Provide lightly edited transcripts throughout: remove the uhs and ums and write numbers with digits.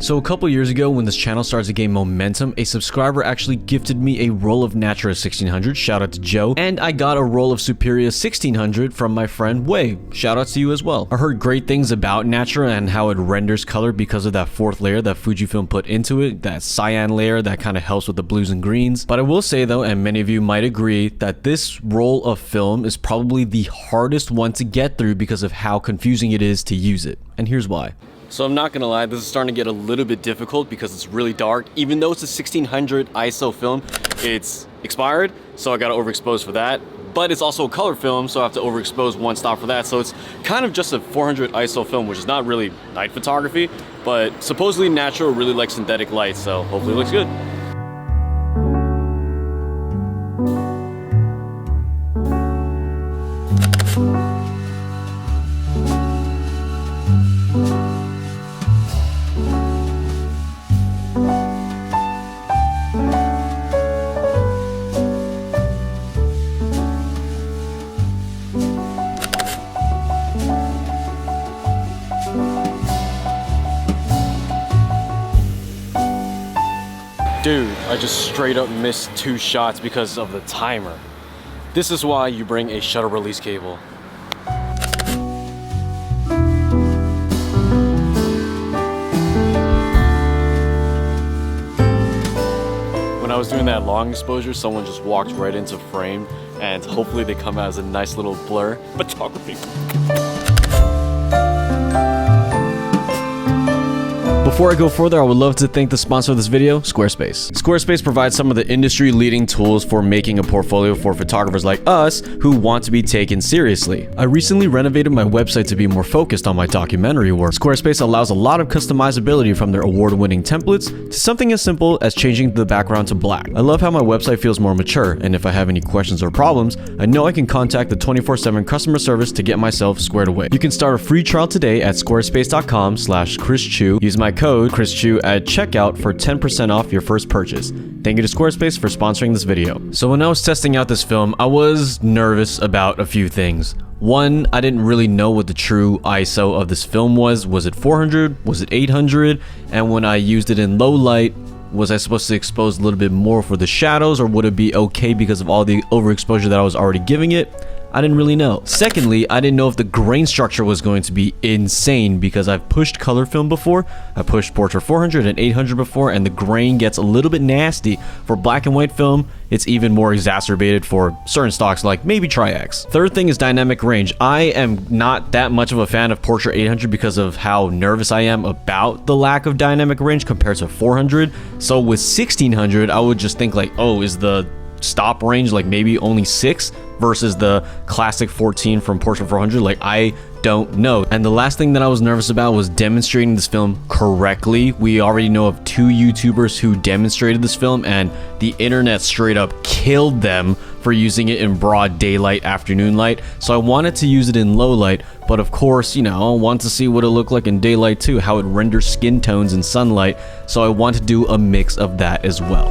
So a couple years ago, when this channel started to gain momentum, a subscriber actually gifted me a roll of Natura 1600, shout out to Joe, and I got a roll of Superia 1600 from my friend Wei, shout out to you as well. I heard great things about Natura and how it renders color because of that fourth layer that Fujifilm put into it, that cyan layer that kind of helps with the blues and greens. But I will say though, and many of you might agree, that this roll of film is probably the hardest one to get through because of how confusing it is to use it. And here's why. So I'm not gonna lie, this is starting to get a little bit difficult because it's really dark. Even though it's a 1600 ISO film, it's expired, so I gotta overexpose for that. But it's also a color film, so I have to overexpose one stop for that. So it's kind of just a 400 ISO film, which is not really night photography, but supposedly Natura really likes synthetic light, so hopefully it looks good. Dude, I just straight up missed 2 shots because of the timer. This is why you bring a shutter release cable. When I was doing that long exposure, someone just walked right into frame, and hopefully they come out as a nice little blur. Photography. Before I go further, I would love to thank the sponsor of this video, Squarespace. Squarespace provides some of the industry-leading tools for making a portfolio for photographers like us who want to be taken seriously. I recently renovated my website to be more focused on my documentary work. Squarespace allows a lot of customizability from their award-winning templates to something as simple as changing the background to black. I love how my website feels more mature, and if I have any questions or problems, I know I can contact the 24/7 customer service to get myself squared away. You can start a free trial today at squarespace.com/ChrisChew. Use my code ChrisChew at checkout for 10% off your first purchase. Thank you to Squarespace for sponsoring this video. So when I was testing out this film, I was nervous about a few things. One, I didn't really know what the true ISO of this film was. Was it 400? Was it 800? And when I used it in low light, was I supposed to expose a little bit more for the shadows, or would it be okay because of all the overexposure that I was already giving it? I didn't really know. Secondly, I didn't know if the grain structure was going to be insane because I've pushed color film before, I pushed Portrait 400 and 800 before, and the grain gets a little bit nasty. For black and white film, it's even more exacerbated for certain stocks like maybe Tri-X. Third thing is dynamic range. I am not that much of a fan of Portrait 800 because of how nervous I am about the lack of dynamic range compared to 400. So with 1600, I would just think like, oh, is the stop range like maybe only 6 versus the classic 14 from Portrait 400? Like, I don't know. And the last thing that I was nervous about was demonstrating this film correctly. We already know of 2 YouTubers who demonstrated this film, and the internet straight up killed them for using it in broad daylight, afternoon light. So I wanted to use it in low light, but of course, you know, I want to see what it looked like in daylight too, how it renders skin tones in sunlight. So I want to do a mix of that as well.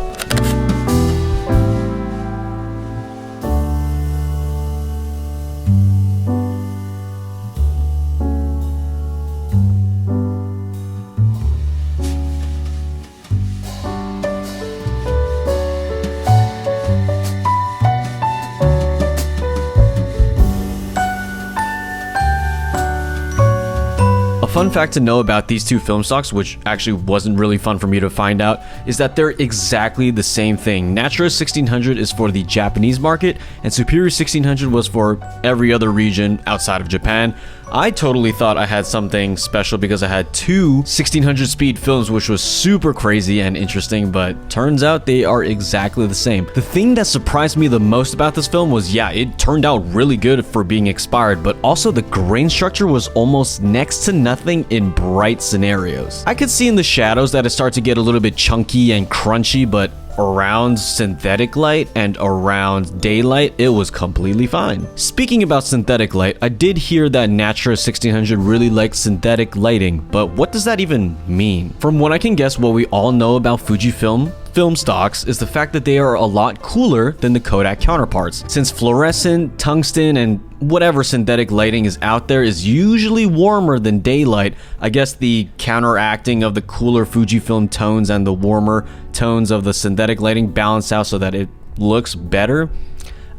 Fun fact to know about these 2 film stocks, which actually wasn't really fun for me to find out, is that they're exactly the same thing. Natura 1600 is for the Japanese market, and Superia 1600 was for every other region outside of Japan. I totally thought I had something special because I had 2 1600 speed films, which was super crazy and interesting, but turns out they are exactly the same. The thing that surprised me the most about this film was, yeah, it turned out really good for being expired, but also the grain structure was almost next to nothing in bright scenarios. I could see in the shadows that it started to get a little bit chunky and crunchy, but around synthetic light and around daylight, it was completely fine. Speaking about synthetic light, I did hear that Natura 1600 really likes synthetic lighting, but what does that even mean? From what I can guess, what we all know about Fujifilm film stocks is the fact that they are a lot cooler than the Kodak counterparts. Since fluorescent, tungsten, and whatever synthetic lighting is out there is usually warmer than daylight. I guess the counteracting of the cooler Fujifilm tones and the warmer tones of the synthetic lighting balance out so that it looks better.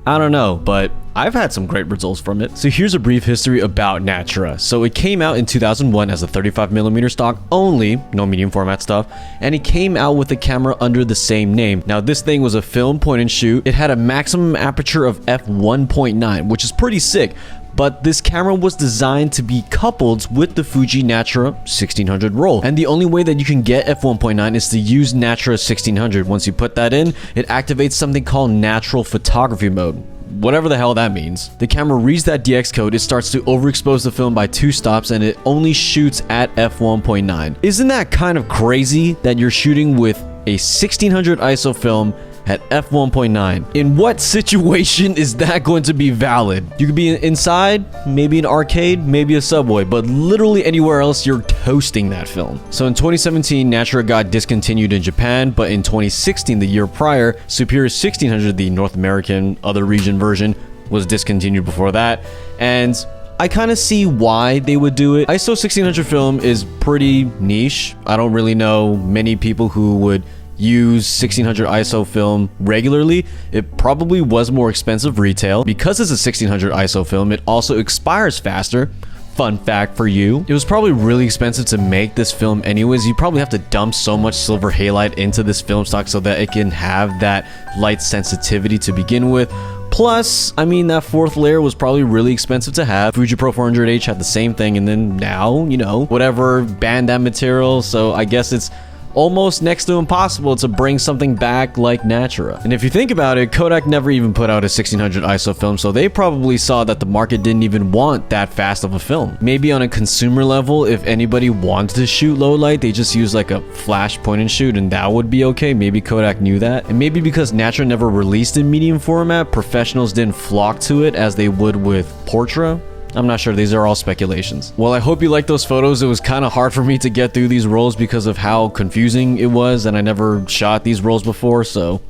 I don't know, but I've had some great results from it. So here's a brief history about Natura. So it came out in 2001 as a 35mm stock only, no medium format stuff, and it came out with the camera under the same name. Now this thing was a film point and shoot. It had a maximum aperture of f1.9, which is pretty sick. But this camera was designed to be coupled with the Fuji Natura 1600 roll. And the only way that you can get f1.9 is to use Natura 1600. Once you put that in, it activates something called natural photography mode. Whatever the hell that means. The camera reads that DX code, it starts to overexpose the film by 2 stops, and it only shoots at f1.9. Isn't that kind of crazy that you're shooting with a 1600 ISO film at f1.9? In what situation is that going to be valid? You could be inside, maybe an arcade, maybe a subway, but literally anywhere else you're toasting that film. So in 2017, Natura got discontinued in Japan, but in 2016, the year prior, Superia 1600, the North American other region version, was discontinued before that. And I kind of see why they would do it. ISO 1600 film is pretty niche. I don't really know many people who would use 1600 ISO film regularly. It probably was more expensive retail. Because it's a 1600 ISO film, it also expires faster. Fun fact for you. It was probably really expensive to make this film anyways. You probably have to dump so much silver halide into this film stock so that it can have that light sensitivity to begin with. Plus, I mean, that 4th layer was probably really expensive to have. Fuji Pro 400H had the same thing, and then now, you know, whatever, banned that material. So I guess it's almost next to impossible to bring something back like Natura. And if you think about it, Kodak never even put out a 1600 ISO film, so they probably saw that the market didn't even want that fast of a film. Maybe on a consumer level, if anybody wanted to shoot low light, they just use like a flash point and shoot, and that would be okay. Maybe Kodak knew that. And maybe because Natura never released in medium format, professionals didn't flock to it as they would with Portra. I'm not sure. These are all speculations. Well, I hope you liked those photos. It was kind of hard for me to get through these rolls because of how confusing it was, and I never shot these rolls before, so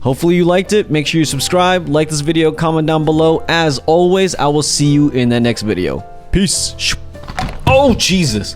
hopefully you liked it. Make sure you subscribe, like this video, comment down below. As always, I will see you in the next video. Peace. Oh, Jesus.